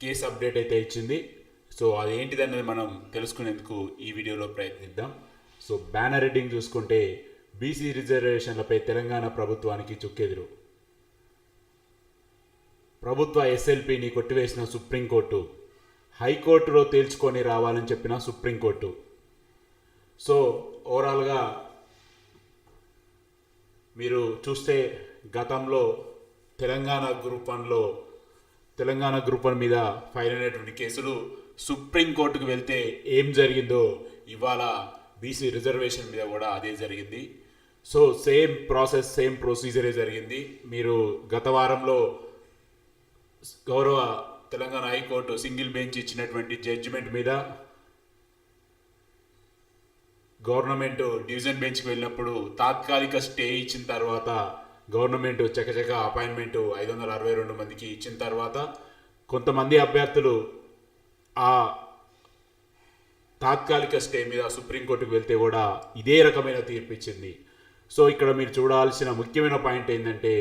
Case update అయితే ఇచ్చింది. So అదేంటిదన్నది మనం తెలుసుకునేందుకు ఈ వీడియోలో ప్రయత్నిద్దాం. సో బ్యానర్ హెడ్డింగ్ చూసుకుంటే బీసీ రిజర్వేషన్లపై తెలంగాణ ప్రభుత్వానికి చుక్కెదురు. ప్రభుత్వ ఎస్ఎల్పిని కొట్టివేసిన సుప్రీంకోర్టు, హైకోర్టులో తేల్చుకొని రావాలని చెప్పిన సుప్రీంకోర్టు. సో ఓవరాల్గా మీరు చూస్తే గతంలో తెలంగాణ గ్రూప్ వన్ మీద ఫైల్ అయినటువంటి కేసులు సుప్రీంకోర్టుకు వెళ్తే ఏం జరిగిందో ఇవాళ బీసీ రిజర్వేషన్ మీద కూడా అదే జరిగింది. సో సేమ్ ప్రాసెస్, సేమ్ ప్రొసీజరే జరిగింది. మీరు గత వారంలో గౌరవ తెలంగాణ హైకోర్టు సింగిల్ బెంచ్ ఇచ్చినటువంటి జడ్జిమెంట్ మీద గవర్నమెంట్ డివిజన్ బెంచ్కి వెళ్ళినప్పుడు తాత్కాలిక స్టే ఇచ్చిన తర్వాత గవర్నమెంట్ చకచక అపాయింట్మెంట్ 562 మందికి ఇచ్చిన తర్వాత కొంతమంది అభ్యర్థులు ఆ తాత్కాలిక స్టే మీద సుప్రీంకోర్టుకు వెళ్తే కూడా ఇదే రకమైన తీర్పు ఇచ్చింది. సో ఇక్కడ మీరు చూడాల్సిన ముఖ్యమైన పాయింట్ ఏంటంటే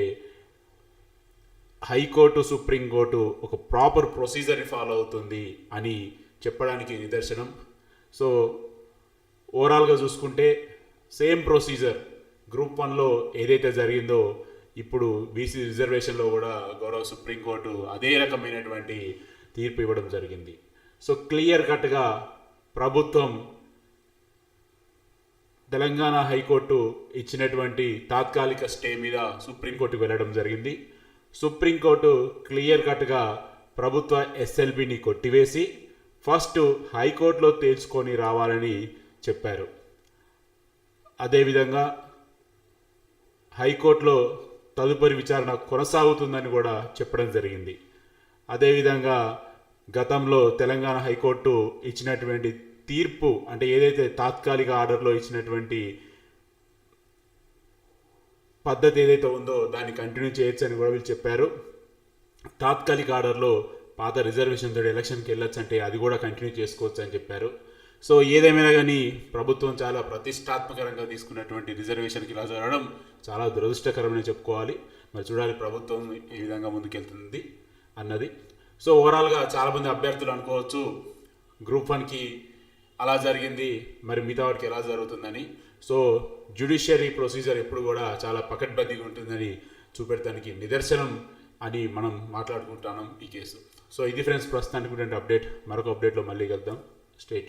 హైకోర్టు, సుప్రీంకోర్టు ఒక ప్రాపర్ ప్రొసీజర్ని ఫాలో అవుతుంది అని చెప్పడానికి నిదర్శనం. సో ఓవరాల్గా చూసుకుంటే సేమ్ ప్రొసీజర్ గ్రూప్ వన్లో ఏదైతే జరిగిందో ఇప్పుడు బీసీ రిజర్వేషన్లో కూడా గౌరవ సుప్రీంకోర్టు అదే రకమైనటువంటి తీర్పు ఇవ్వడం జరిగింది. సో క్లియర్ కట్గా ప్రభుత్వం తెలంగాణ హైకోర్టు ఇచ్చినటువంటి తాత్కాలిక స్టే మీద సుప్రీంకోర్టుకు వెళ్ళడం జరిగింది. సుప్రీంకోర్టు క్లియర్ కట్గా ప్రభుత్వ ఎస్ఎల్బిని కొట్టివేసి ఫస్ట్ హైకోర్టులో తేల్చుకొని రావాలని చెప్పారు. అదేవిధంగా హైకోర్టులో తదుపరి విచారణ కొనసాగుతుందని కూడా చెప్పడం జరిగింది. అదేవిధంగా గతంలో తెలంగాణ హైకోర్టు ఇచ్చినటువంటి తీర్పు, అంటే ఏదైతే తాత్కాలిక ఆర్డర్లో ఇచ్చినటువంటి పద్ధతి ఏదైతే ఉందో దాన్ని కంటిన్యూ చేయొచ్చు అని కూడా వీళ్ళు చెప్పారు. తాత్కాలిక ఆర్డర్లో పాత రిజర్వేషన్ తోటి ఎలక్షన్కి వెళ్ళొచ్చు అంటే అది కూడా కంటిన్యూ చేసుకోవచ్చు అని చెప్పారు. సో ఏదేమైనా కానీ ప్రభుత్వం చాలా ప్రతిష్టాత్మకంగా తీసుకున్నటువంటి రిజర్వేషన్కి ఇలా జరగడం చాలా దురదృష్టకరమని చెప్పుకోవాలి. మరి చూడాలి ప్రభుత్వం ఏ విధంగా ముందుకెళ్తుంది అన్నది. సో ఓవరాల్గా చాలామంది అభ్యర్థులు అనుకోవచ్చు గ్రూప్ వన్కి అలా జరిగింది, మరి మిగతా వాటికి ఎలా జరుగుతుందని. సో జ్యుడిషియరీ ప్రొసీజర్ ఎప్పుడు కూడా చాలా పకడ్బందీగా ఉంటుందని చూపెడతానికి నిదర్శనం అని మనం మాట్లాడుకుంటున్నాం ఈ కేసు. సో ఇది ఫ్రెండ్స్ ప్రస్తుతానికి అప్డేట్. మరొక అప్డేట్లో మళ్ళీ కలుద్దాం. Stay tune.